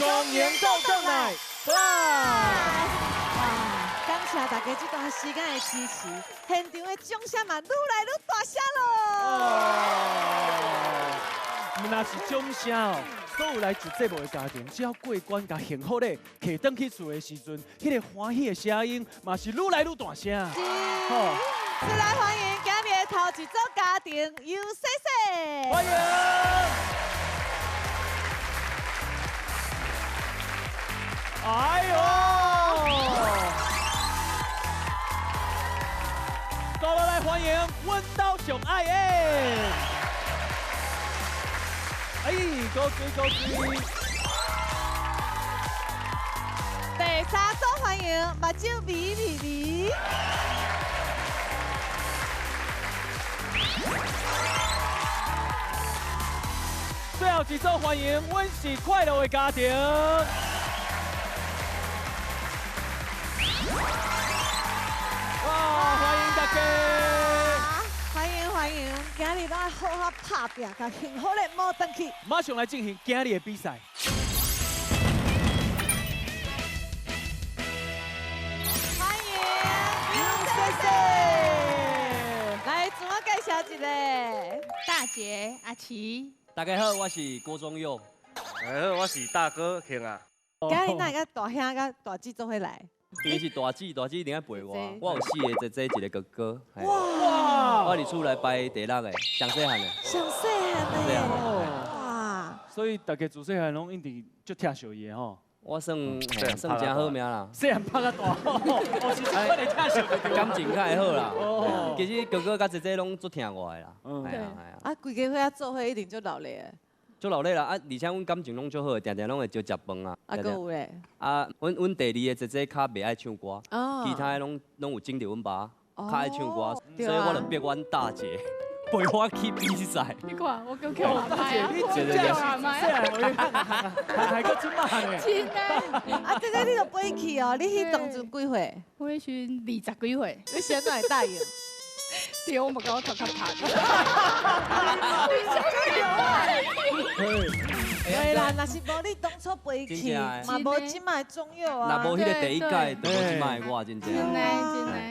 公园斗阵来感谢大家这段时间的支持，现场的掌声嘛愈来愈大声咯。毋那是掌声哦，所有来自节目的家庭，只要过关甲幸福咧，摕转去厝的时阵，迄个欢喜的声音嘛是愈来愈大声。好，再来欢迎今日的头一组家庭 UCC， 欢迎。哎呦！再来欢迎阮兜上爱的，哎，高追高追！第三组欢迎目睭咪咪咪，最后一组欢迎阮是快乐的家庭。哇，欢迎大家！欢迎，今日咱好好拍拼，甲幸福的摸回去。马上来进行今日的比赛。欢迎 UCC， 来自我介绍一个大姐阿琪，大家好，我是郭宗佑。大家好，我是大哥庆啊。今日那个大兄甲大姊做伙来。因为是大姊一定要陪我。我有4个姐姐，一个哥哥。哇！我伫厝内排第6个，上细汉的。上细汉的耶！哇！所以大家自细汉拢一定足疼小爷吼。我算算真好命啦。细汉拍得大，哦，是快点疼小爷。感情较会好啦。哦。其实哥哥甲姐姐拢足疼我的啦。对。啊，规家伙仔做伙一定足努力的。足努力啦，而且阮感情拢足好，定定拢会招食饭啊。啊，搁有咧。啊，阮第2个姐姐较袂爱唱歌，哦。其他的拢有种着阮爸，较爱唱歌，所以我就逼阮大姐陪我去比赛。你看我够强拍啊！你真正是细汉我还个真慢呢。真的。啊，姐姐你就飞去哦，你迄当阵几岁？我迄时20几岁，你现在会答应？对，我嘛甲我头壳拍。对啦，若是无你当初飞去，嘛无即摆中佑啊。若无迄个第1届，就无即摆的我真正。真的。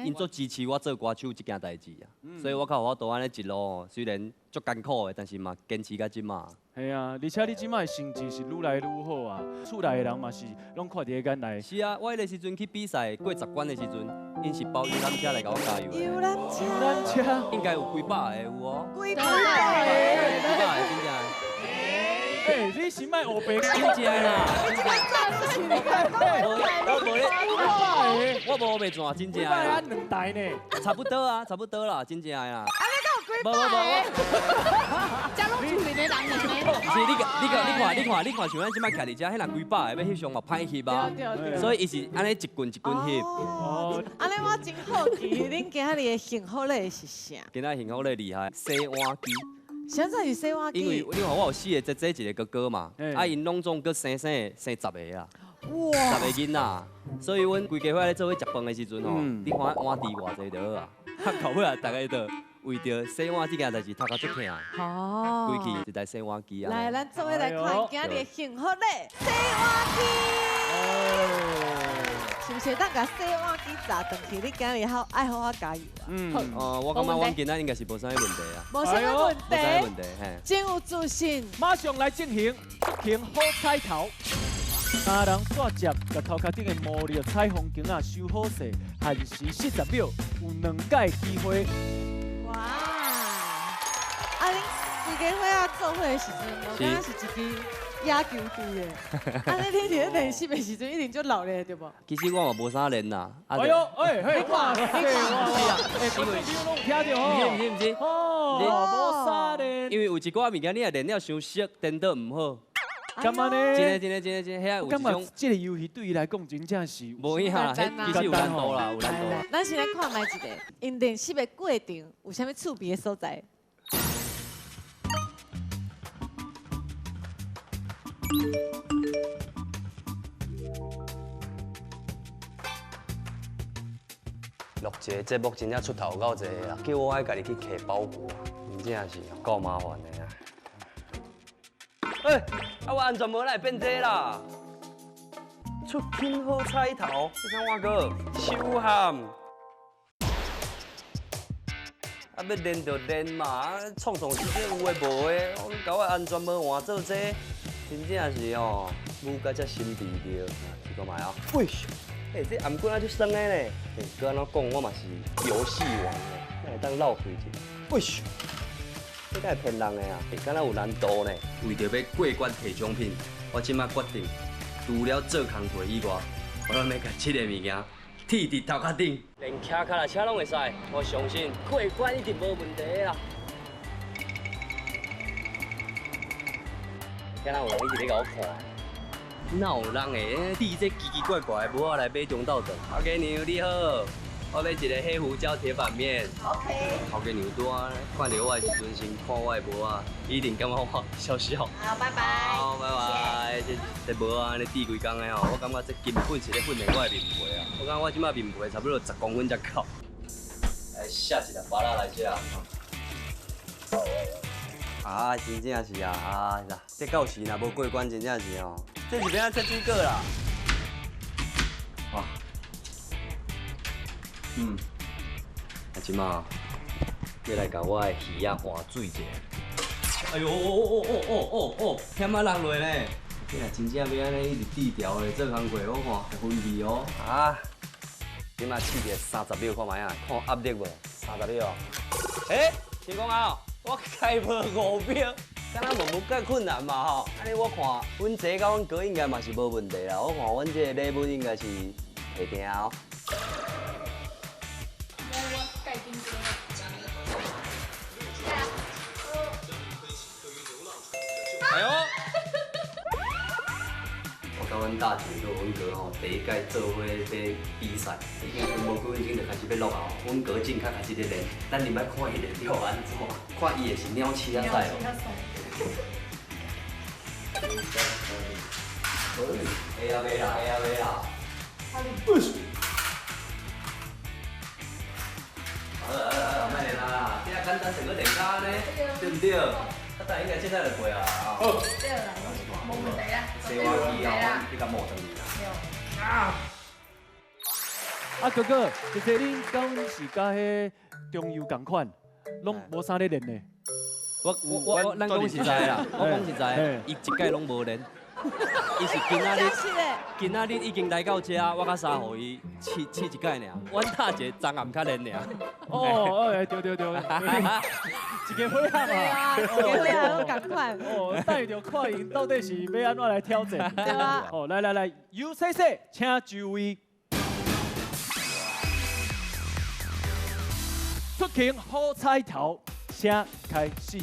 因足支持我做歌手这件代志啊，所以我较有法度安尼一路，虽然足艰苦的，但是嘛坚持到即马。系啊，而且你即摆成绩是愈来愈好啊，厝内的人嘛是拢看伫眼内。是啊，我迄个时阵去比赛过10关的时阵，因是包游览车来甲我加油的。游览车。游览车。应该有几百个有哦。几百个。真正。哎，你是卖黑白？真正啦。你这个赚不起，你看我无白赚，真正。2台呢？差不多啊，差不多啦，真正的啦。啊，你敢有几百个？这拢厝里的人呢？是你看，像咱即摆徛伫遮，迄人几百个，要翕相嘛歹翕啊。所以伊是安尼一棍一棍翕。哦。安尼我真好奇，恁今日的幸福类是啥？今仔幸福类厉害，洗碗机。现在是洗碗机。因为你看我有4个姐姐，一个哥哥嘛，啊因拢总搁生10个啊，10个囡仔，所以阮规家伙咧做伙食饭的时阵吼，你看碗底偌济就好啊，到尾啊，大家就为着洗碗这件代志头壳足疼，规气一台洗碗机啊。来，咱做伙来看今日的幸福类洗碗机。是不是咱甲洗碗机砸转去？你今日好爱好好加油啊！我感觉阮今仔应该是无啥物问题啊。无啥物问题。无啥问题，嘿。真有自信。马上来进行足球好彩头。3人煞接，甲头壳顶的毛粒彩虹镜啊收好势，限时40秒，有2届机会。哇！啊，恁规家伙仔做伙的时阵，我感觉是一支野球队的。啊，你伫咧练习的时阵一定就老咧，对不？其实我嘛无啥练啦。哎呦，嘿，哇，是啊，因为你拢听着哦。唔是。哦，无啥练。因为有一寡物件你若练了伤熟，颠倒唔好。干嘛呢？真的，遐有一种。这个游戏对伊来讲真正是无影啦，其实有难度啦，有难度。咱先来看卖一个，因练习的过程有啥物趣味的所在？录一个节目真正出头够济啦，叫我爱家己去摕包袱，真正是够麻烦的啊！啊我安全无来变这啦！出品好彩头，你看我哥手汗。啊，要练就练嘛，创创一些有诶无诶，我搞我安全无换做这，真正是哦，武甲才心地着，试看卖哦。喂，这颔棍啊就酸诶咧，搁安怎讲我嘛是游戏王诶，会当绕开去。喂，这敢是骗人诶啊？敢若有难度呢？为着要过关摕奖品，我即马决定，除了做工课以外，我拢要甲这个物件。铁伫头壳顶，连骑脚踏车拢会使，我相信过关一定无问题啦。敢若有人一直咧甲我看，哪有人会滴这奇奇怪怪的帽仔来买中昼顿？头家娘你好，我要一个黑胡椒铁板面。OK。头家娘拄啊看到我的时阵先看我的帽仔，一定感觉我笑笑。好，拜拜。好，拜拜。这帽仔安尼滴规工的吼，我感觉这根本是咧训练我的面皮啊。我感觉我即摆面皮差不多10公分才够。来下一粒芭乐来遮。啊，真正是啊，这到时若无过关，真正是哦，这是要切水果啦。啊，即摆要来甲我的鱼仔换水者。哎呦哦，险啊人落呢！你若真正要安尼一直低调的做工课，我看会分气哦。啊，即摆试者30秒看卖啊，看压力无？30秒。天公啊，我开无5秒，敢若无介困难嘛吼？安尼我看，阮姐甲阮哥应该嘛是无问题啦。我看阮这个礼物应该是会定哦。哎呦！我甲阮大姐跟阮哥吼，第一届做伙咧比赛，已经无几分钟就开始要落后，阮哥正较开始咧练，咱入来看伊练了安怎，看伊的是鸟鼠仔赛哦。会啦。好，卖练啦，这简单整个练卡呢，对不对？但应该现在就会啊。好，对啦，冇问题啦。洗碗机啊，你甲摸上去啦。啊哥哥，其实恁讲是甲迄中游共款，拢无啥咧练呢。我咱讲实在啦，我讲实在，伊一届拢无练。伊是今仔日已经来到这，我甲三互伊试一届尔。阮大姐昨暗较练尔。哦，对，一个伙仔嘛，一个伙仔都赶快。哦，等着看因到底是要安怎来挑战。对啊。哦，来，UCC， 请就位。出勤好彩头，请开始。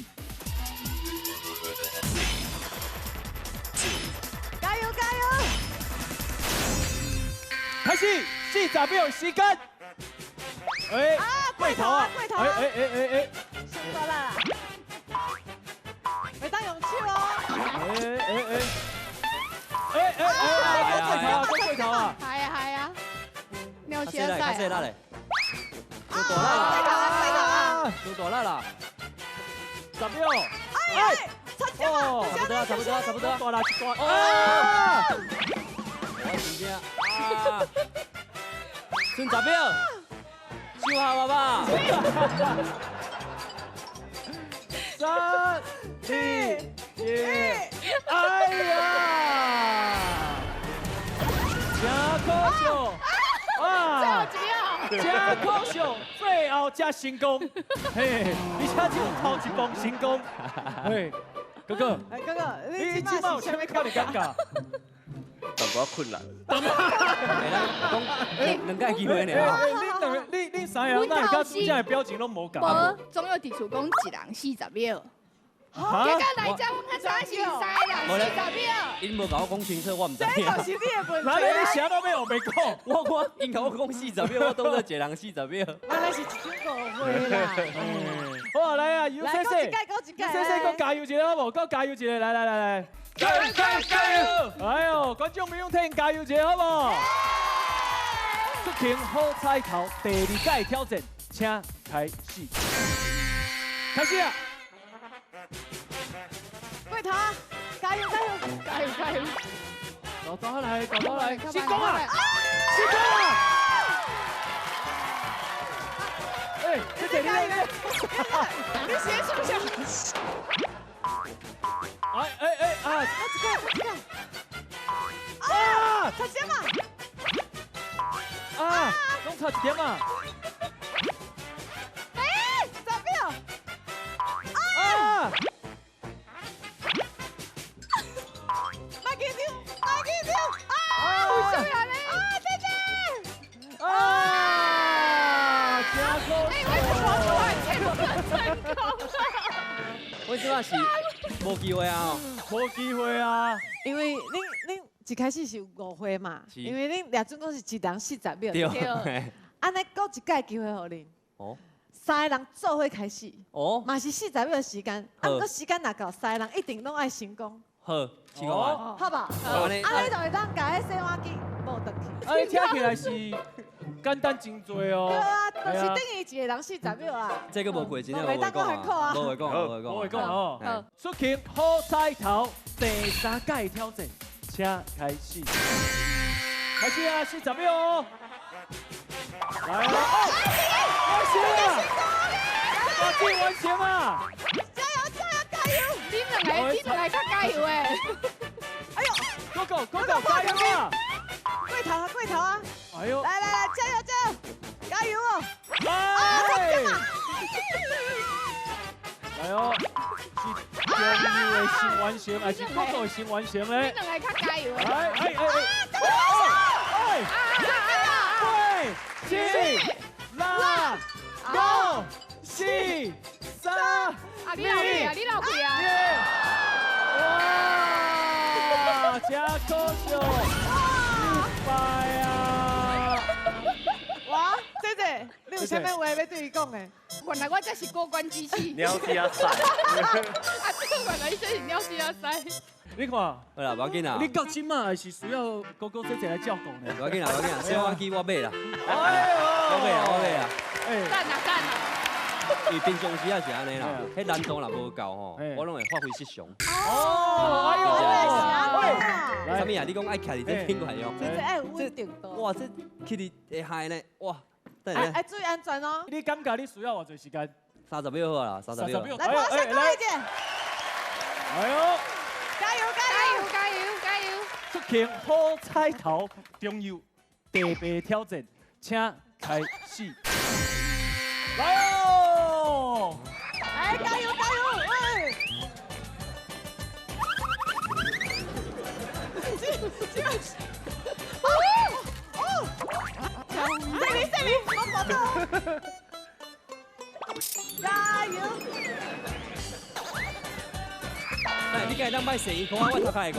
加油！开始，40秒时间。过头啊！先过来啦！袂当用手哦。过头啊！系啊，鸟车赛。卡西嘞。有大啦！ 10秒。差不多。大啦，啊！我真正啊！剩10秒，收下爸爸。3、2、1，哎呀！真可惜啊！真可惜，最后才成功，嘿，而且只有头一步成功，嘿，哥哥，你即摆有啥物较你尴尬？淡薄仔困难。两届机会呢。你三个人哪会甲主持的表情拢无共？无，总有伫厝讲一人40秒。结果来遮，阮较早是3个人40秒。因无甲我讲清楚，我唔知。这就是你的问题。哪你啥都没有没讲？我因甲我讲40秒，我当作一人40秒。原来是一种误会啦。好，来啊，UCC，再加油一个好无？再加油一个，来。加油！哎呦，观众朋友听，加油一下好不好？出勤好彩头，第2届挑战，请开始。开始啊！过头啊！加油！豆豆来，豆豆来，看吧成功啊！看吧成功啊！哎，这姐你你先出去。啊！啊！差点嘛，啊！拢差一点嘛！哎，10秒，啊！麦给丢，麦给丢，啊！小雅嘞，姐姐，啊！加扣哎，为什么突然间不成功了？为什么是无机会啊？无机会啊！因为恁一开始是5回嘛，是因为恁俩总共是一人40秒，对。安尼搁一届机会互恁，哦3个人做伙开始，哦，嘛是40秒的时间，啊，好不过时间若够，3个人一定拢爱成功，好，试看看。好吧？好安尼安尼就会当甲迄洗碗机无倒去。啊，你听起来是简单真多对哦。啊，就是等于一个人40秒啊。这个无过，真正无袂当会讲讲很酷啊啊，无会讲，无会讲。我会讲哦嘿。出勤好彩头，第3届挑战，请开始。开始啊，40秒哦。来了，完成啊！加油加油加油！你两个较加油诶！哎呦 Go Go Go Go，加油啊！过头啊过头啊！哎呦，来来来，加油加油加油哦！哎！来哦，是中油的新完成，还是Go Go的新完成你咧？两个较加油诶！5、4、3、2、你老屁啊！你老屁啊！ 1，哇，加高手，100啊！哇，姐姐，你有啥物话要对伊讲的？原来我这是过关机器。鸟加赛，啊，这个原来这是鸟鸡仔塞。你看，好啦，无要紧啦你，到今嘛还是需要哥哥姐姐来照顾呢。无要紧啦，无要紧啦，洗碗机我买啦，哎我买啦。哎，赞啊赞啊！因为平常时也是安尼啦，迄难度若无够吼嘿，我拢会发挥失常。哦，哎呦，啥物啊？你讲爱徛伫这品牌哦？姐姐爱有稳定度。哇，这去你会害呢？哇，等哎下哎，注意安全哦。你感觉你需要偌长时间30秒好啦，30秒。 30秒来，帮我先多一点，哎呦，加油加加油！油加油加油！出勤好彩头，中油地白挑战，请开始。来哦！哎，加油加油！哎。这里，我跑到。加油！哎，你敢当摆洗衣看我头开讲。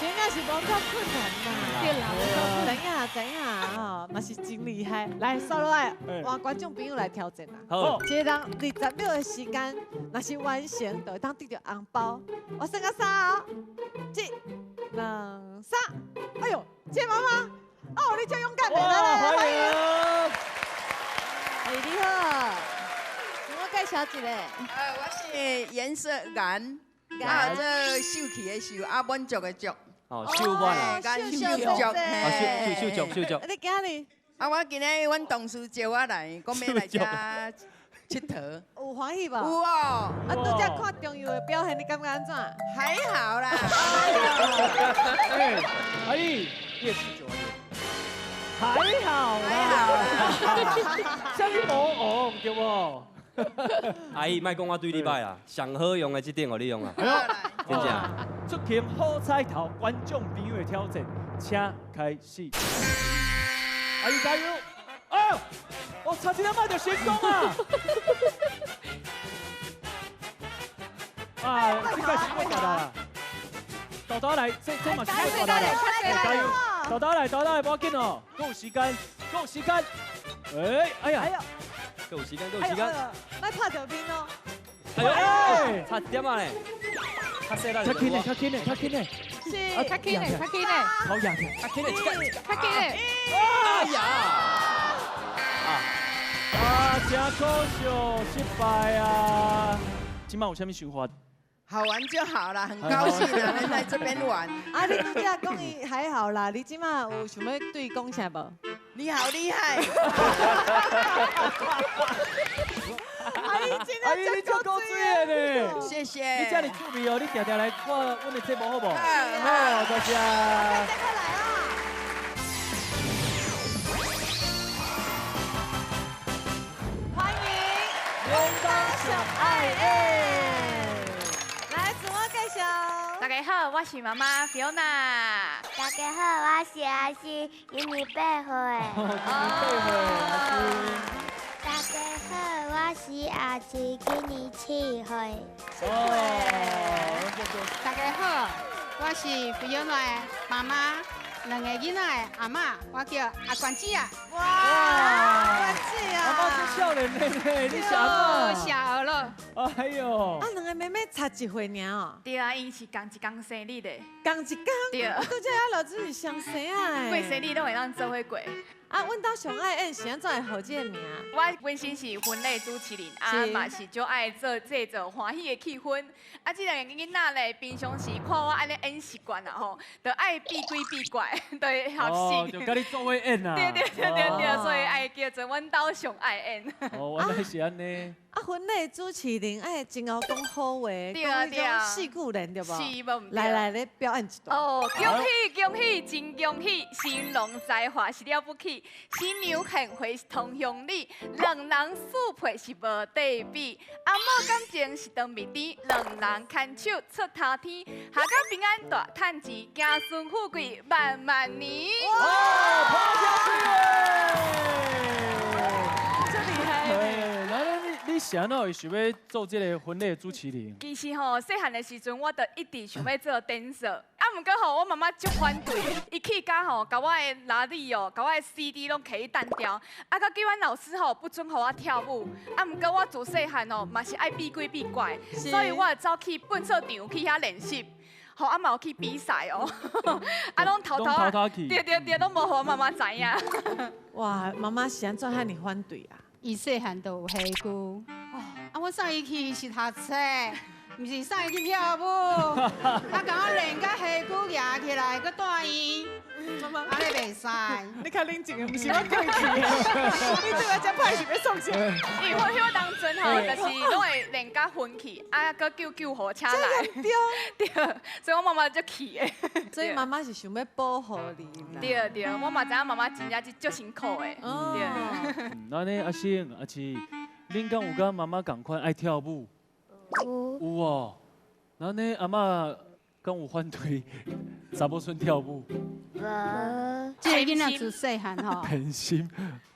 真正是无够困难嘛。对啦，怎样吼，嘛是真厉害。来，刷落来，换观众朋友来挑战啦。好，一个人20秒的时间，若是完成，就会当得到红包。我算个3哦，1、2、3。哎呦，谢妈妈，哦，你真勇敢的，来来来，欢迎。哎，你好，请我介绍一下。我是颜色颜，啊，这秀气的秀，啊，满足的足，哦，秀满啊，秀秀足，啊秀足。你今日啊，我今日阮同事叫我来，讲要来遮佚佗，有欢喜无？有哦，啊，拄则看中油的表现，你感觉安怎？还好啦，哎，阿姨，你也酗酒啊？还好啦，像你无红对不？阿姨，莫讲我对你歹啦，上好用的这点互你用啊，真正。出勤好彩头，观众朋友的挑战，请开始。阿姨加油！哦，我差一点仔就成功啊！啊，这个是我搞啦。豆豆来，这嘛是我搞啦。加油！豆豆来，不要紧哦，够时间。哎呀！够时间。来拍条片哦。哎，差一点啊嘞，较细啦。较紧嘞。7，较紧嘞，较紧嘞，好痒，较紧嘞，较紧嘞。哎呀！真可惜，失败啊！今晚有啥物想法？好玩就好了，很高兴啊，能来这边玩。啊，你拄则讲伊还好啦，你即马有想要对伊讲啥无？你好厉害！阿姨今天你足够水的呢！谢谢。你这么趣味哦，你常常来看阮的节目好不好？好，多谢。再快来啊！欢迎龙高小爱恩，来自我介绍。大家好，我是妈妈 Fiona。大家好，我是阿信，今年8岁。大家好，我是阿七，今年7岁。大家好，我是 Fiona 的妈妈，2个囡仔的阿嬷，我叫阿关姐啊。哇，关姐啊！阿妈是少年妹妹，你是阿妈。小儿了。哎呦啊，2个妹妹差1岁尔哦。对啊，因是同一天生日的，同一天。对。都这样老子是相生啊！过生日都会当做伙过。啊，阮兜上爱演是安怎会好这个名？我本身是婚礼主持人，嘛是就爱制造欢喜的气氛。啊，这2个囡仔咧，平常时看我安尼演习惯啦吼，就爱避鬼避怪，就会学习。就跟你做伙演啊。对，所以爱叫做阮兜上爱演。原来是安尼。啊，婚礼主持人爱真后讲好话，讲迄种戏句人对无？是无？来，你表演一段。哦，恭喜恭喜，真恭喜！新郎才华是了不起，新娘献花是同乡里，2人速配是无对比。阿嬷感情是长蜜甜，2人牵手出头天，下个平安大趁钱，家孙富贵万万年。哇，跑下去！真厉害！你是安怎会想要做这个婚礼的主持人？其实吼，细汉的时阵，我就一直想要做 dancer。啊，毋过吼，我妈妈足反对，伊去甲吼，甲我的哪里哦，甲我的 CD 拢摕去单调，啊，甲叫阮老师吼不准互我跳舞。啊，毋过我自细汉哦，嘛是爱避鬼避怪，所以我就走去粪扫场去遐练习。吼，啊嘛有去比赛哦，啊，拢偷去，对，拢无互我妈妈知影。哇，妈妈是安怎遐尼反对啊？伊细汉就有戏剧，啊，我送伊去是读册，毋是送伊去跳舞，啊，甲我练甲戏剧夹起来，佮带伊，妈妈，安尼袂使。你较冷静的，毋是我叫伊去的，你对我这歹是要送钱。因为我迄当阵吼，就是拢会练甲昏去，啊，佮叫救护车来，对，所以我妈妈就气的。所以妈妈是想要保护你。对，我嘛知影妈妈真正是足辛苦的。对。那呢，阿星、阿七，恁敢有甲妈妈同款爱跳舞？有哦。那呢，阿嬷敢有反对查某孙跳舞？这个囡仔自细汉吼，偏心。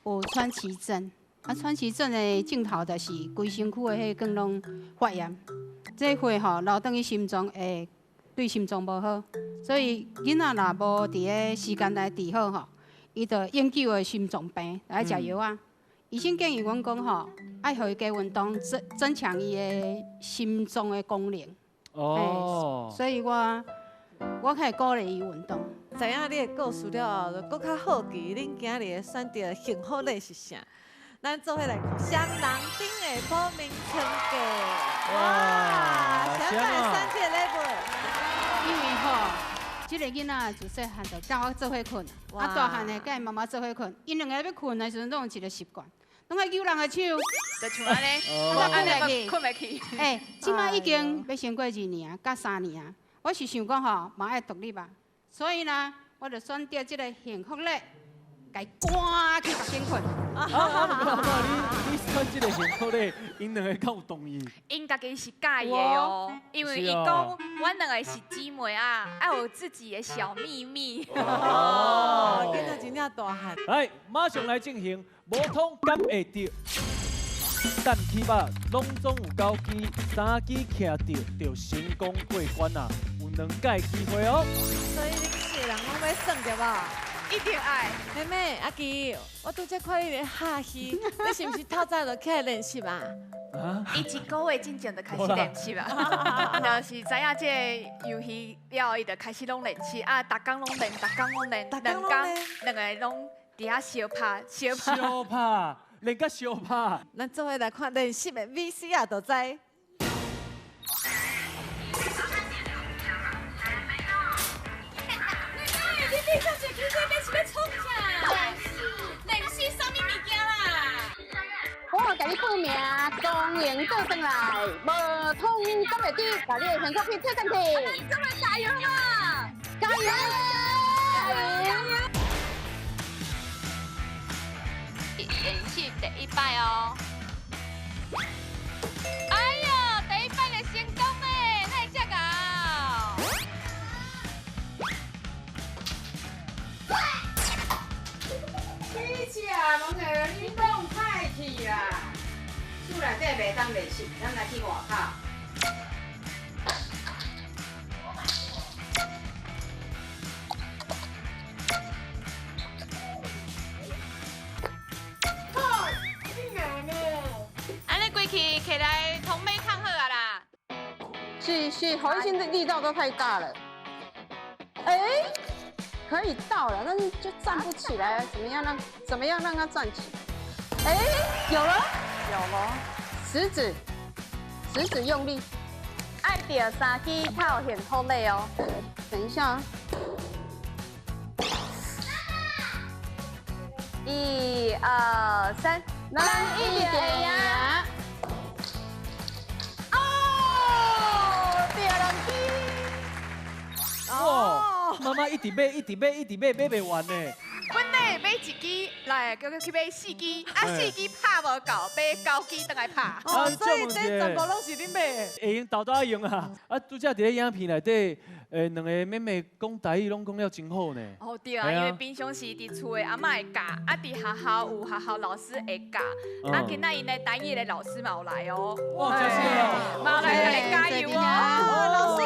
有喘气症，啊，喘气症的症头就是规身躯的迄根拢发炎，这会吼留等于心脏会对心脏无好，所以囡仔若无伫个时间来治好吼，伊就永久的心脏病来食药啊。医生建议阮讲吼，爱互伊加运动，增强伊的心脏的功能。哦。所以我可以鼓励伊运动。知影你的故事了后，就搁较好奇恁今日选择的幸福礼是啥？咱做伙来看双人顶的报名参加。哇！啥会选这个礼物？因为吼，这个囡仔自细汉就教我做伙困，啊大汉的甲伊妈妈做伙困，因2个要困的时阵，拢有一个习惯，拢爱揪人的手，就像安尼，我安尼困袂去。即摆已经要升过2年，甲3年啊，我是想讲吼，嘛爱独立吧，所以呢，我就选择这个幸福礼，该赶去房间困。你选这个幸福礼，因2个敢有同意？因家己是介意的哦，因为伊讲，阮2个是姊妹啊，爱有自己的小秘密。哦，囡仔真正大汉。来，马上来进行无通敢会着。等起吧，拢总有9支，3支徛着就成功过关啊！有2届机会哦。所以恁4人拢要算着无？一定爱。妹妹阿基，我拄则看你咧哈戏，你是不是透早就起来练习啊？伊一个月之前就开始练习啊，就是知影这个游戏了，伊就开始拢练习啊，逐工拢练，两个拢伫遐相拍，相拍，练个相拍。咱做伙来看练习的 VCR 就知。我甲你报名，公营做转来，无通今日底，把你的全国片贴上去。今日加油嘛！加油！加油！演习第一摆哦。哎呦，第一摆就成功诶，那遮高。你吃拢个你弄歹去啦！厝内底袂当练习，咱来去外口。安尼规气起来，同美抗好啊啦。是，核心的力道都太大了。哎，可以到了，但是就站不起来，怎么样让它站起？哎，有了，食指用力，爱着三支靠很好累哦。等一下， 1、2、3，难一点呀！哦，第二支。哇，妈妈一直买，买袂完呢。阮呢买一支，来叫去买4支，啊4支拍无够，买9支倒来拍。哦，所以这全部拢是你买的。会用豆豆用啊！啊，拄则伫咧影片内底，两个妹妹讲台语拢讲了真好呢。哦对啊，因为平常时伫厝的阿嬷会教，啊伫学校有学校老师会教，啊今仔因的台语的老师嘛有来哦。哇，真是哦！妈来甲你加油哦！老师，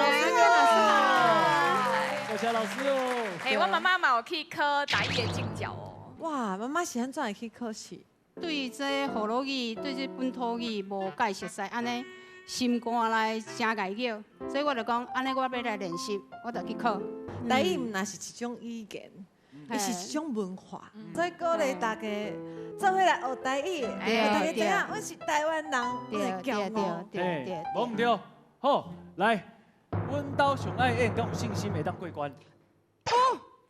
谢谢老师哦。我妈妈嘛有去考台语的证照哦。哇，妈妈是安怎会去考试？对这河洛语、对这本土语无介熟悉，安尼心肝来声介叫，所以我就讲，安尼我要来练习，我就去考。台语毋那是一种语言，伊是一种文化，所以鼓励大家做伙来学台语，让大家知影，阮是台湾人，阮会骄傲。对，无毋对，好，来，阮兜上爱演，敢有信心会当过关？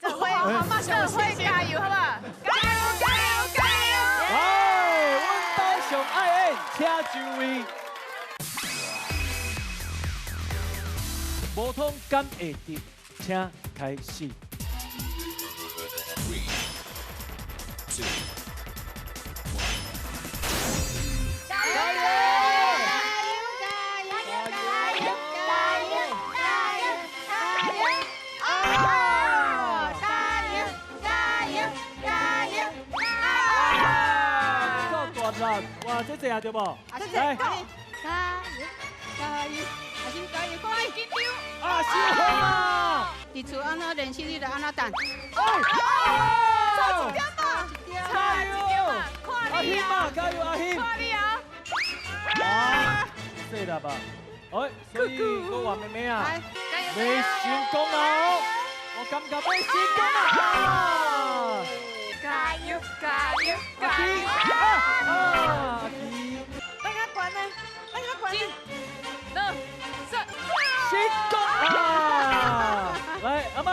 这回妈妈这回加油好不好？加油！来，阮兜上爱演，请就位。无通敢会得，请开始。哇，这这样对不？来，加油！阿心加油，快紧张！啊，是嘛？伫厝安怎练习，你就安怎等。差一点嘛，加油！看你啊，加油阿欣！看你啊！啊，对了吧？哎，所以我话妹妹啊，未成功啊！我感觉未成功啊！加油！阿基啊！咱较悬呢，咱较悬呢。 成功啊！来，阿妈，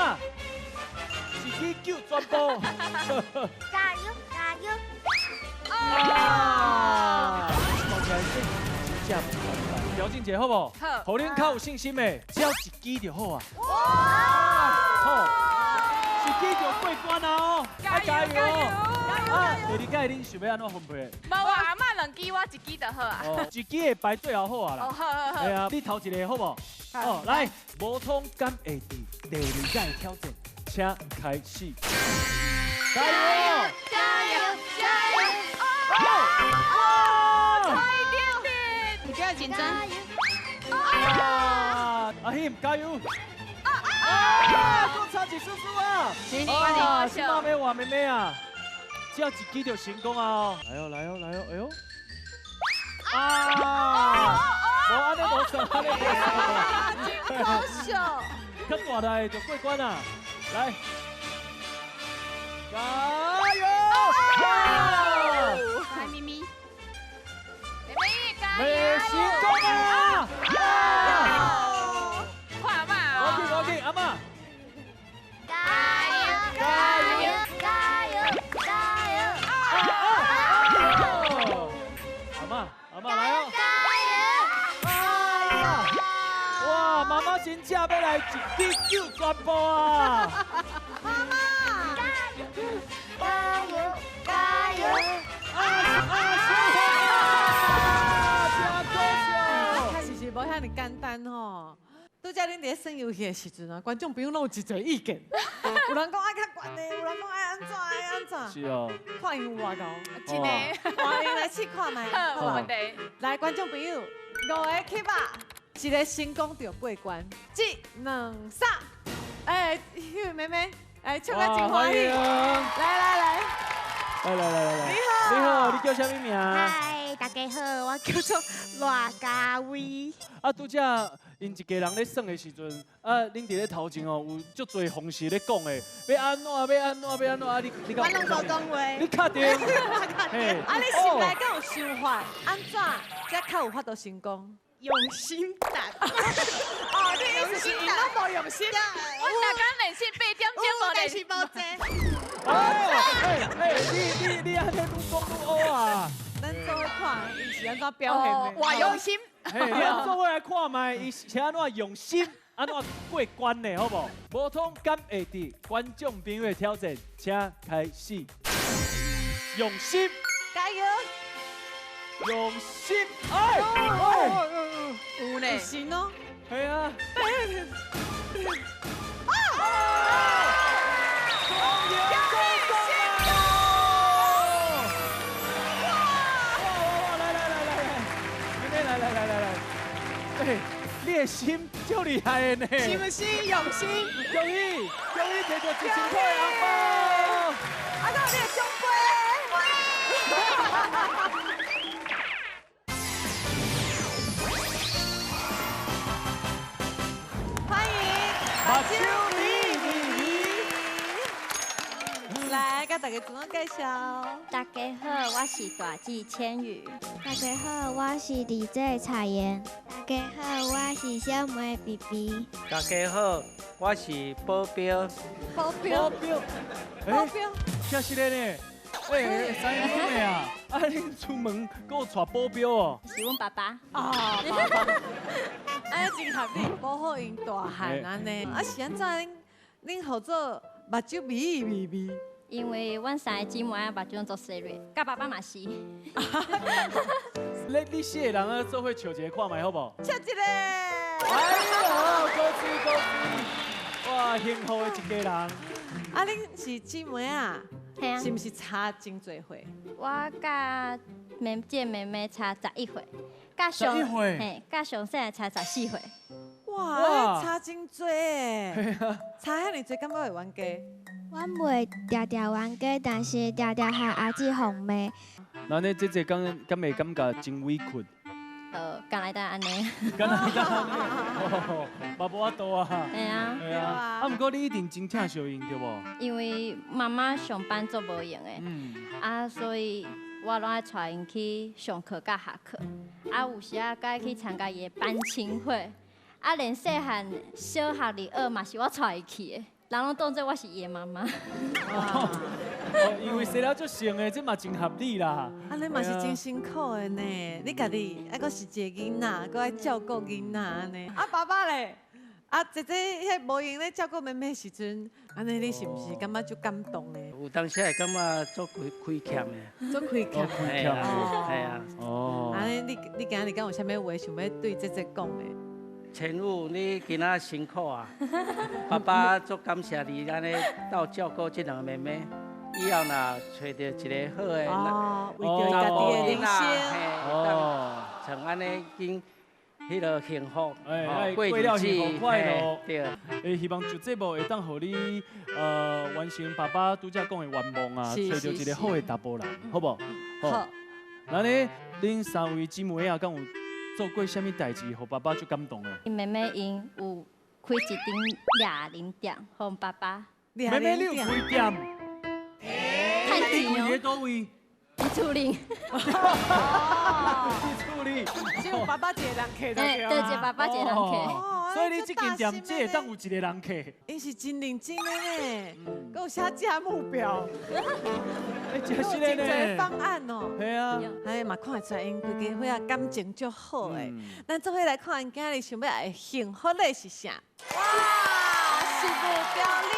自己救全部。加油！啊！看起来这真正不简单。调整者好不好？好。互恁较有信心的，只要一支就好啊。好，一支就过关啊！哦，加油！啊，第二届恁想要安怎分配？无啊，阿嬷2支，我1支就好啊。哦，一支会排最后好啊啦。哦，好。系啊，你头一个好不？好，来，无通敢会得第2届挑战，请开始。加油！差一点点，你不要紧张。啊，阿欣加油！啊，够超级叔叔啊！是啊，是妈妹换妹妹啊，只要一击就成功啊！来哦，来哦，来哦，哎呦！啊！无安尼无算，安尼无算。真搞笑！较大台就过关啦，来，加油！来咪咪，妹妹加油！未成功啊！快阿妈我哦！去，我去，阿妈。加油！加油！加油！加油！阿妈，阿妈来哦！加油！哇，妈妈真正要来一击救全部啊！妈妈，加油！加油！确实是无遐尼简单吼。拄则恁伫耍游戏的时阵啊，观众朋友拢有一侪意见，有人讲爱较悬的，有人讲爱安怎爱安怎。是哦。看因有偌高，真的，换因来试看卖，好，好吧？无问题。来，观众朋友，5个起吧，一个成功就过关，一、两、三。哎，迄位妹妹，哎，唱得真欢喜。来来来，你好，你叫啥物名？嗨，大家好，我叫做罗家威。啊，拄则因一家人咧耍的时阵，啊，恁伫咧头前哦，有足侪方式咧讲的，要安怎，要安怎，要安怎，啊，你我拢无讲话。你确定？嘿，啊，你心内敢有想法，安怎才较有法度成功？用心胆。哦，你意思是因拢无用心？我大刚练习8点钟无练习。你安尼愈讲愈黑啊！咱做伙看，伊是安怎表现的？我用心。嘿，你做伙来看卖，伊是安怎用心，安怎过关的，好不？无通敢会伫观众朋友的挑战，请开始。用心，加油！用心，哎，有呢。有心哦。系啊。哎，你的心就厉害的呢，是不是用心？恭喜摕到1000块的红包！啊，到你的奖杯。欢迎目睭来，甲大家自我介绍。大家好，我是大姐千羽。大家好，我是李姐彩妍。大家好，我是小妹 BB。大家好，我是保镖。保镖，保镖，真是的呢。哎，三妹妹啊，啊，恁出门给我带保镖哦。是阮爸爸。啊，爸爸，安尼真合理，保护因大汉安尼。啊，是安怎恁合作目睭微？因为阮三个姊妹啊，目睭做细蕊，甲爸爸嘛是。你4个人啊，做伙笑一个看卖好不？笑一个。哎呦，恭喜！哇，幸福的一家人。啊，恁是姊妹啊？系啊。是毋是差真侪岁？我甲妹妹差11岁，甲上11岁嘿，甲上细的差14岁。哇，差真多诶！差遐尼多，感觉会冤家？阮袂常常冤家，但是常常和阿姊哄骂。那你这敢会感觉真委屈？敢来得安尼。敢来得安尼？嘛无法度啊。系啊。系啊。啊，不过你一定真疼小英对无？因为妈妈上班做无用诶，啊，所以我拢爱带因去上课甲下课，啊，有时啊，甲伊去参加伊的班亲会，啊，连细汉小学2、2嘛是我带伊去的，人拢当做我是伊的妈妈。哦，因为生了足像的，这嘛真合理啦。安尼嘛是真辛苦的呢，你家己还阁是一个囡仔，阁爱照顾囡仔安尼。啊，爸爸咧，啊，姐姐迄无闲咧照顾妹妹时阵，安尼你是毋是感觉就感动咧？有当时会感觉做亏欠的。做亏欠。系啊，系啊。哦。安尼你今日敢有啥物话想要对姐姐讲的？千羽，你今仔辛苦啊！爸爸足感谢你安尼到照顾这2个妹妹，以后若找到一个好的，为着家己的人生，像安尼经迄个幸福，过了幸福快乐。对。希望就这幕会当互你完成爸爸拄则讲的愿望啊，找到一个好的查甫人，好不？好。那呢，恁3位姊妹啊，敢有做过啥物代志，互爸爸最感动的？因妹妹因有开一间20店，互爸爸。妹妹你有开店？太钱哦！在倒位？厝里。厝里。只有爸爸一个人客就对。对，只爸爸一个人客。所以你这间店只会当有一个人客。因是真认真的呢，佮有写这目标，真是的呢。真侪方案哦。系啊。哎嘛，看得出来因规家伙啊感情足好诶。咱做伙来看因今日想要爱幸福的是啥？哇，是目标你。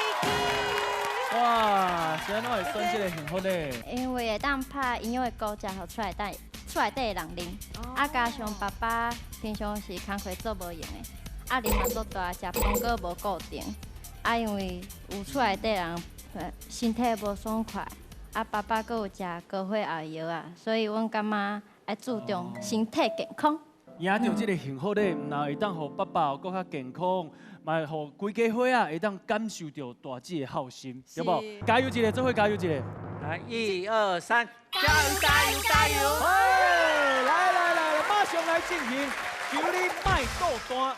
哇，现在怎会选这个幸福呢？因为会当拍营养的果汁，互厝内底的人啉。啊，加上爸爸平常是工课做无用的，啊，啉嘛做大，食饭阁无固定。啊，因为有厝内底人身体无爽快，啊，爸爸阁有食高血压药啊，所以阮感觉要注重身体健康。赢到这个幸福咧，唔但会当互爸爸更较健康，嘛互规家伙啊会当感受到大姐的孝心，对不？加油一个，做伙加油一个！来，1、2、3，加油加油加油！哎，来，马上来进行，求你卖倒单，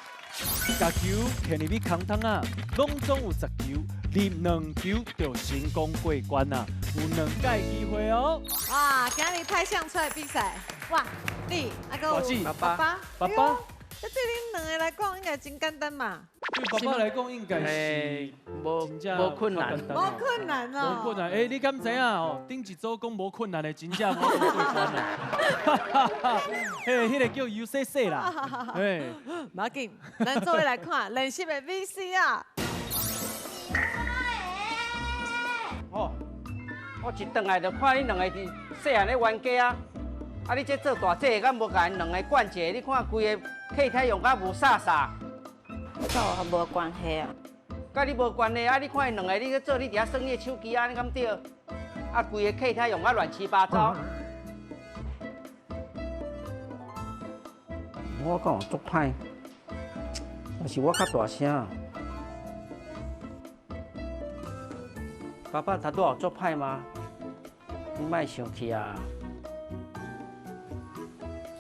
甲球摕入去空桶啊，拢总有10球，入2球就成功过关啊，有2届机会哦。哇，今日派项出来比赛，哇，你啊个爸爸。这对恁2个来讲，应该真简单嘛。对爸爸来讲，应该是无困难，无困难哦。无困难，你敢知影哦？顶一组讲无困难的，真正无过关啦。嘿，迄个叫 UCC 啦。嘿，唔要紧，咱做伙来看练习的 VC 啊。哦，我一转来就看你2个伫细汉咧冤家啊！啊，你这做大姐，敢无甲因2个管一下？你看规个客体用甲无煞煞。跟我无关系啊。甲你无关系啊！你看因2个，你去做你伫遐耍你的手机啊，你敢对？啊，规个客体用甲乱七八糟。我讲足歹，还是我较大声。爸爸他都有足歹吗？你莫生气啊！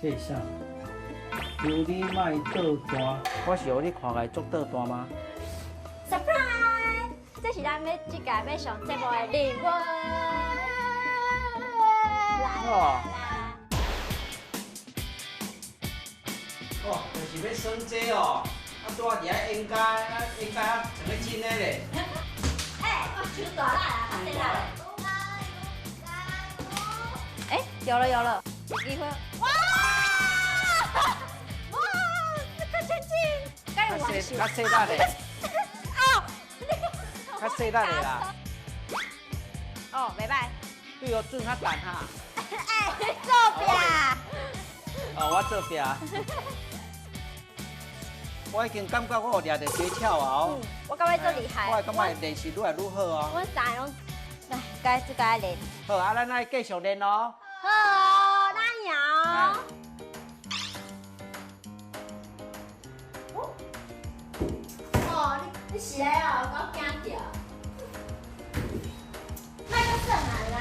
这啥？求你莫倒单，我是予你看来足倒单吗 ？Surprise！ 这是咱要这届要上节目的礼物。哦。哦，就是要耍这哦，啊，拄啊伫遐演家，演家啊，成个真的咧。哎，我手大啦，我先来。哎，有了，机会。哇！较细粒的。哦，较细粒的啦。哦，袂歹。对哦，准较淡哈。哎，做饼。哦，我做饼。我已经感觉我有抓到诀窍啊！哦。我感觉足厉害。我感觉练习愈来愈好哦。阮三个拢，来，该自家练。好，啊，咱来继续练哦。好哦，咱赢。你是来哦，我惊到，莫阁耍人啦。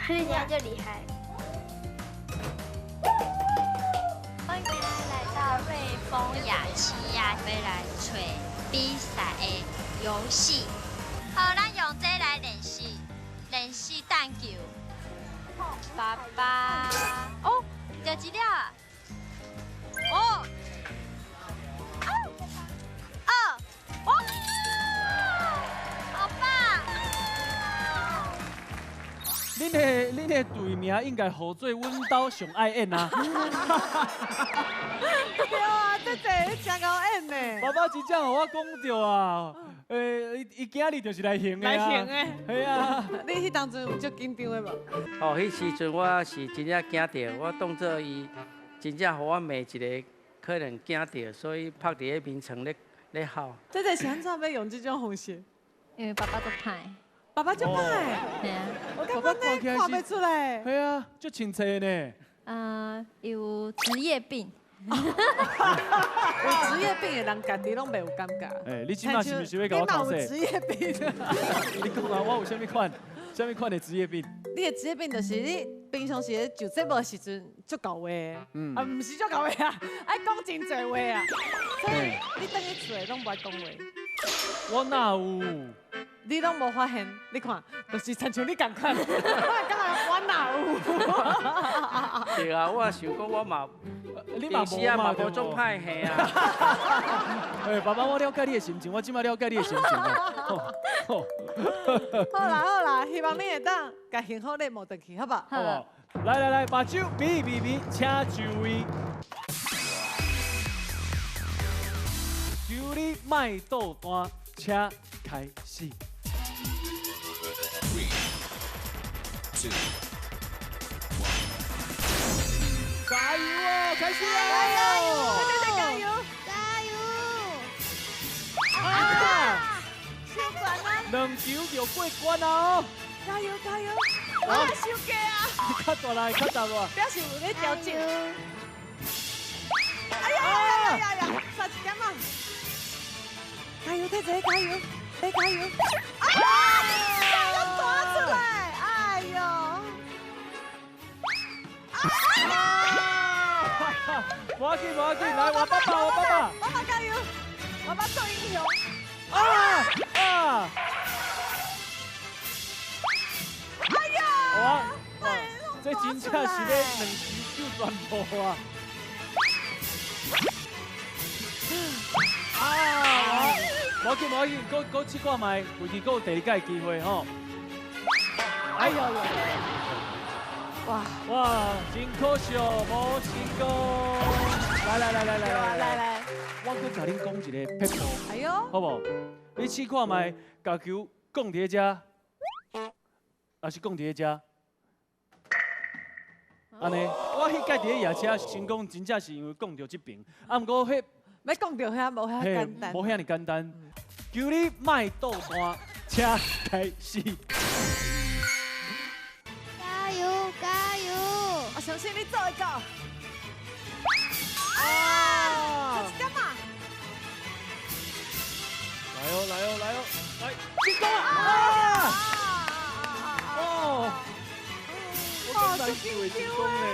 你今天就厉害。欢迎来到瑞丰雅琪亚飞来吹比赛的游戏。好，咱用这来练习弹球。爸爸，哦，就一粒啊。哦，哇，好棒！恁的队名应该号做阮兜上爱演啊。对啊，这你真够演呢。爸爸真正互我讲着啊，伊今日就是来行的啊。来行的。系啊。你迄当阵有足紧张的无？哦，迄时阵我是真正惊到，我当作伊真正互我骂一个可能惊到，所以趴伫迄面床咧吼。这是是安怎要用这种方式？因为爸爸都歹，爸爸就歹，嘿啊，我感觉呢看不出来。系啊，足清澈呢。有职业病。有职业病的人，家己拢袂有感觉。哎，你今麦是不是要甲我考试？你嘛有职业病。你讲啊，我有啥物款的职业病？你的职业病就是你平常时就节目的时阵足够话，啊，唔是足够话啊，爱讲真侪话啊。所以你等于厝拢无爱讲话。我哪有？你拢无发现？你看，就是亲像你共款，我哪有？对啊，我想讲我嘛，你嘛是啊，嘛无种歹嘿啊。哎，爸爸，我了解你的心情，我即马了解你的心情啊。好啦，希望你会当甲幸福你摸回去，好不好？好不好？来，把酒比，请就位。求你卖倒单，请开始。加油哦！开始哦！加油！啊！小关啊2球就过关哦！加油！啊，小鸡啊！你较大力，较大力。表示有咧调整。哎呀！差一点啊！加油，太子，加油！啊！要抓出来！哎呦！无要紧，来，我爸爸，爸爸加油！爸爸做英雄！啊！哎呀！哇！这真正是咧2球就全部啊！无要紧，搁试看卖，回去搁有第二届机会吼。哎呦！哇，真可惜哦，无成功。来，我搁甲恁讲一个撇步，哎呦，好不好？你试看卖，甲球放伫遮，还是放伫遮？安尼，我迄届伫咧夜车，成功真正是因为讲到这边，啊，毋过迄要讲到遐无遐简单，无遐尼简单。求你卖倒单，请开始。加油！我相信你做得到。啊！这是干嘛？来，成功啊！我刚才以为成功嘞。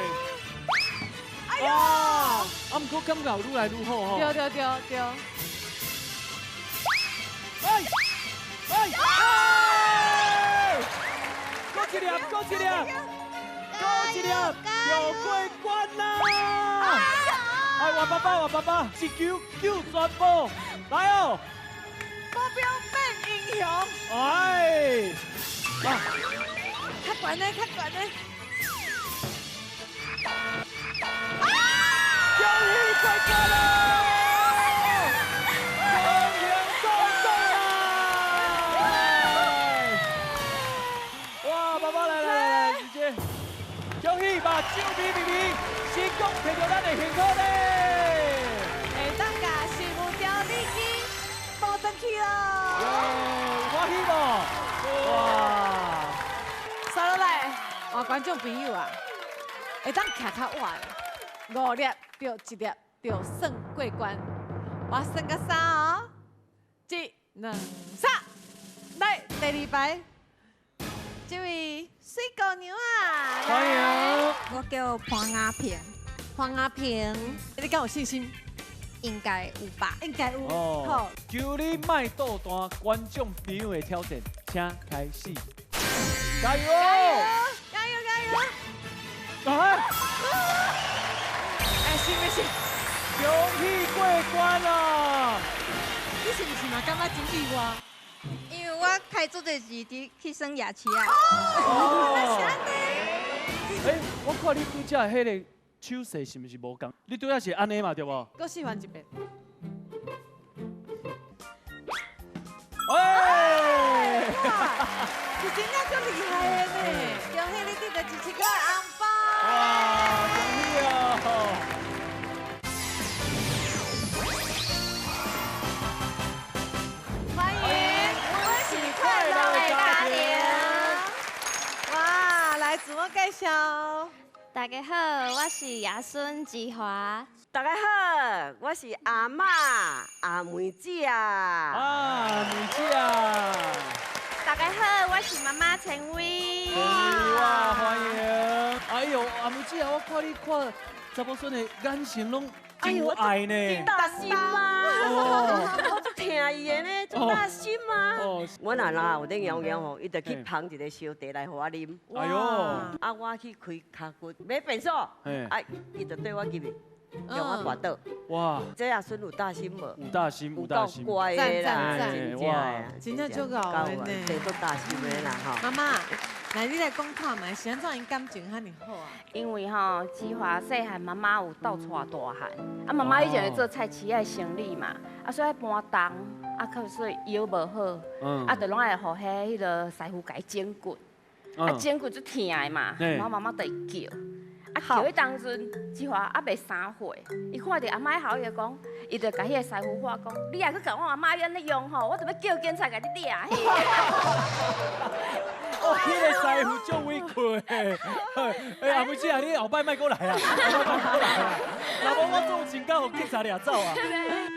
哎呦！啊，毋过感觉愈来愈好吼。对。哎！够一粒，又过关啦！哎，我爸爸，一球救全部，来哦！目标变英雄。哎！较悬的。终于过关了！恭喜把酒比，成功摕到咱的幸福呢！会当甲事务条礼金报回去咯！欢喜无？哇！刷落来，我观众朋友啊，会当徛较晚，5粒到1粒就算过关。我算个3哦，1、2、3，来第2排，这位水姑娘啊，欢迎。我叫潘雅萍，你敢有信心？应该有吧？应该有。哦，好，求你卖倒单，观众朋友的挑战，请开始，加油！加油！啊！哎，是。恭喜过关啦！你是不是嘛感觉真意外？因为我开做这是去算夜市啊。哎，我看你拄则迄个手势是毋是无共？你拄则是安尼嘛，对无？搁示范一遍。哎！是真正足厉害的呢！恭喜你得到17块红包！哇，恭喜哦！介绍。大家好，我是爷孙之华。大家好，我是阿嬷阿梅姐。梅姐。大家好，我是妈妈陈薇。哇，欢迎！哎呦，阿梅姐，我看你看查某孙的眼神拢真有爱呢。大心吗？我足疼伊的呢，足大心吗？我若有顶摇摇吼，伊就去捧一个烧茶来互我啉。哎呦！啊，我去开脚骨买便所，啊，伊就对我入去。让我跋倒。哇！这阿孙有大心无？有大心，有大心。乖的啦，真正哇，真正足够的呢，这都大心的啦哈。妈妈，来你来讲看嘛，是安怎因感情遐尼好啊？因为吼，志华细汉妈妈有斗带大汉，啊妈妈以前做菜市爱生理嘛，啊所以搬重，啊可所以腰无好，啊就拢爱互迄个师傅甲伊整骨，啊整骨就疼的嘛，然后妈妈就会叫。啊，叫迄当阵，志华还袂3岁，伊看到阿妈好伊就讲，伊就甲迄个师傅话讲，你若去甲我阿妈安尼用吼，我就要叫警察甲你抓去。哦，迄个师傅足委屈的。哎，阿妹姐啊，你后摆莫过来啊，若无我做真敢互警察抓走啊。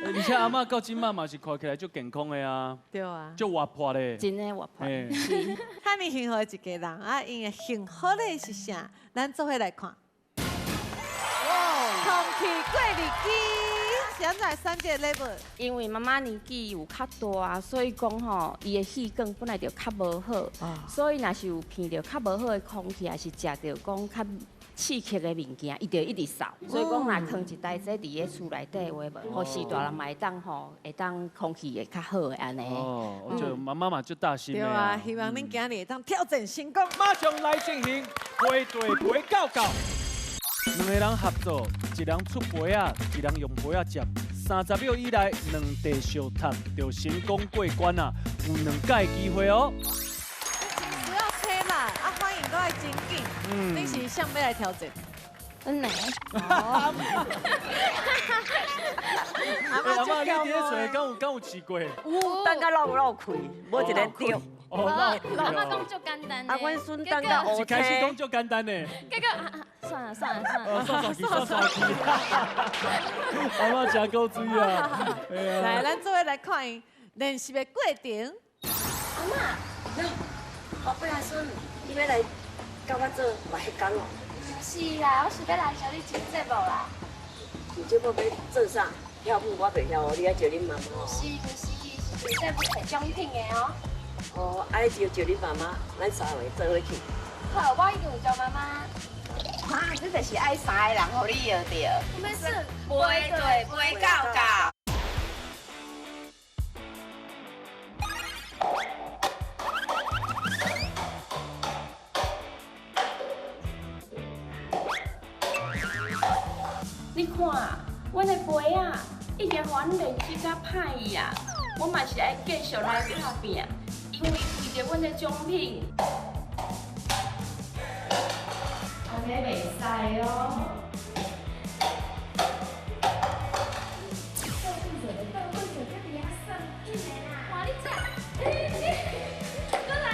而且阿嬷到今嘛嘛是看起来足健康的啊。对啊。足活泼的。真的活泼。遐尼幸福的一个人啊，因的幸福的是啥？咱做伙来看。空气过日记，现在3届 level。因为妈妈年纪有较大，所以讲吼，伊的气管本来就较无好，所以若是有闻到较无好的空气，还是食到讲较刺激的物件，伊就一直扫。所以讲，若放一台这伫个厝内底，话无，或是大人嘛会当吼，会当空气会较好的安尼。哦，我就妈妈嘛就大心的。对啊，希望恁今日会当挑战成功。马上来进行配对陪告告。2个人合作，一人出杯啊，一人用杯啊接。30秒以内2题相答，就成功过关啊！有2届机会哦。不要催啦，啊，欢迎各位精进。你是想要来挑战？呢。阿嬷，你伫咧做敢有试过？有，等甲漏开，无一个对。阿嬷讲足简单的。啊，阮孙等甲一开始讲足简单的。结果算了。算阿嬷真够注意啊！来，咱做伙来看练习的过程。阿嬷，我本来孙，你要来教我做马戏工哦。是啦，我是要来教你真节目啦。你节目要做啥？跳舞我袂晓哦，你爱招恁妈妈哦。是节目摕奖品的哦。哦，爱招恁妈妈，咱3个做伙去。好，我已经有叫妈妈。妈，这就是爱3个人，互你摇着。没事，配对陪告告。你看，阮的杯啊，已经互阮练习甲歹去啊，我嘛是爱继续来打拼，因为为着阮的奖品。安尼袂使哦。哇，你这，过来。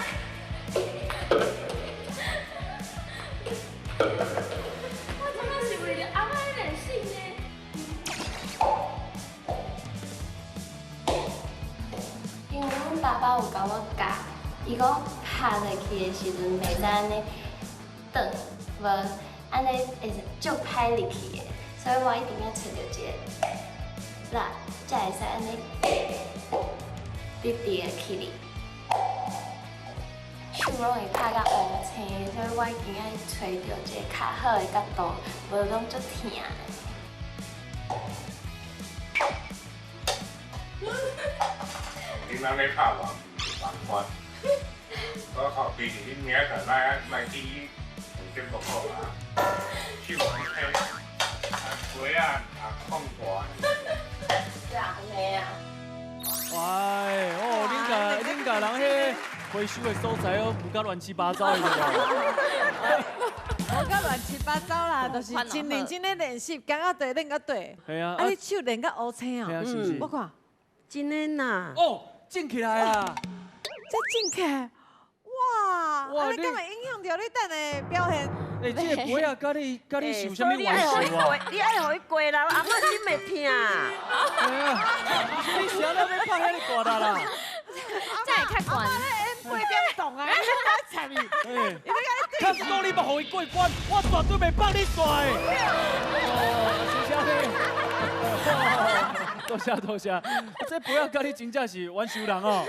我真的是为了阿妈练习呢。因为阮爸爸有甲我教，伊讲拍落去的时阵袂使安尼转。无，安尼会足歹入去的，所以我一定要找到一个力，才会使安尼直直的起哩。手拢会拍到乌青，所以我一定要找到一个较好的角度，无拢足疼的。今仔日拍完办法，我靠，比起明仔来第一。真不错啊！去我们看，杯啊，放大。是啊，安尼啊。哎，哦，恁家人迄回收的所在哦，唔甲乱七八糟的对无甲乱七八糟啦，就是真认真的练习，讲到对，练到对。系啊。啊，你手练到乌青啊？我看。真的呐。哦，静起来啊！这静起来。哇！啊，你敢会影响到你等下表现？哎，这个杯啊，甲你是有啥物关系啊？你爱互伊过啦，阿妈你袂听。你想要要放遐尼大力啦？这也较悬。8点动啊，你来插伊。假使讲你不互伊过关，我绝对袂放你甩。多谢，这杯啊，甲你真正是冤仇人哦，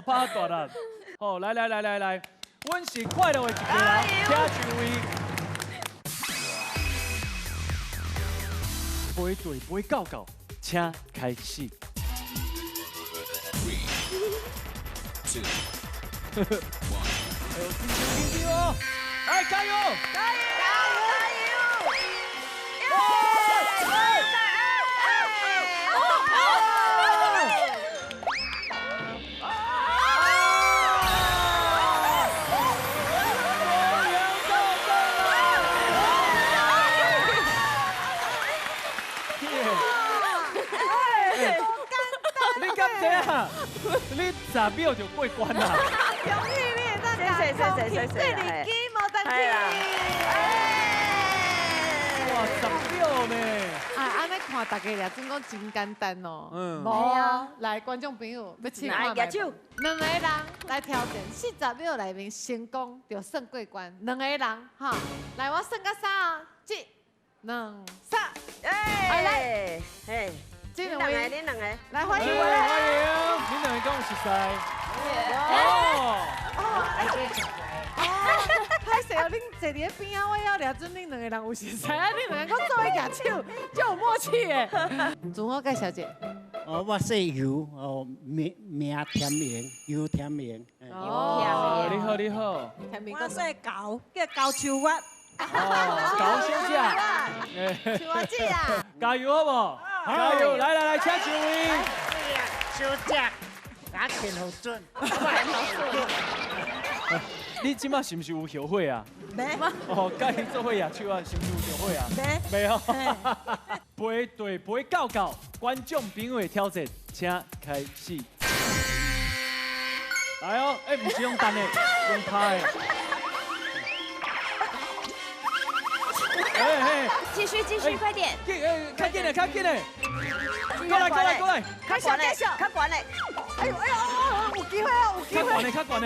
拍大力。哦，来，阮是快乐的一个人，请就位。杯对杯到，请开始。3、2、1。哎呦，紧张哦！哎，加油！你10秒就过关啦！恭喜你，大家！谢，这里鸡毛蛋鸡。哇，10秒呢！安尼看大家俩真讲真简单哦。无啊，来观众朋友，要请看麦。2个人来挑战40秒内面成功就算过关。2个人哈，来我算到3，1、2、3，来，嘿。你两个，来欢迎！你两个跟我熟悉。歹势哦，恁坐伫咧边啊，我要抓准恁2个人有熟悉啊，恁2个讲做伙举手，就有默契诶。自我介绍者。我姓尤，名田明，尤田明。你好。田明，我姓高，叫高秋月。高小姐。秋月姐啊，加油好不好？加油！来，请就位。小姐，我拳好准。你即马是毋是有后悔啊？没。哦，甲伊做伙野手啊，是毋是有后悔啊？没。没哦。杯对杯到，观众评委的挑战，请开始。来哦，不是用单的，用拍的。继续，快点！较紧嘞！过来！开小，较悬嘞！哎呦，有机会！较悬嘞！较悬嘞！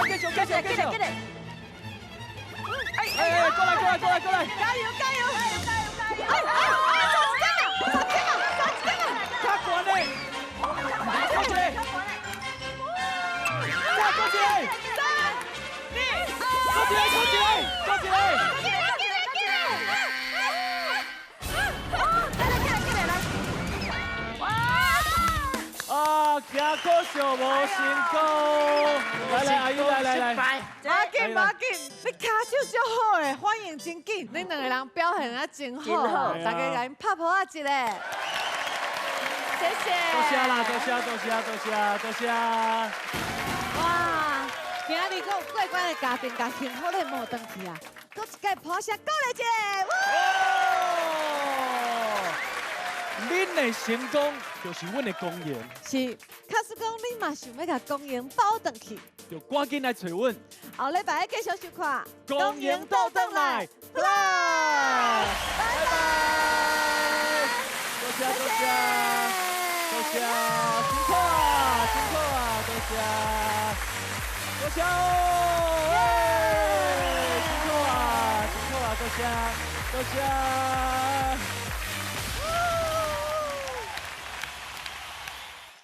继续！过来！加油！加油！较悬嘞！行可惜无成功。来，阿姨来。马紧，你卡手足好诶，反应真紧，恁2个人表现啊真好，大家给恁拍抱啊一个。谢谢。多谢。哇，今日过关的家庭幸福咧，无断去啊！搁一届抱声鼓励一下。恁的成功就是阮的公赢。是，假使讲你嘛想要甲公赢抱转去，就赶紧来找阮。后礼拜继续收看公赢倒转来，拜拜。多谢，辛苦啊，多谢哦，辛苦啊，多谢。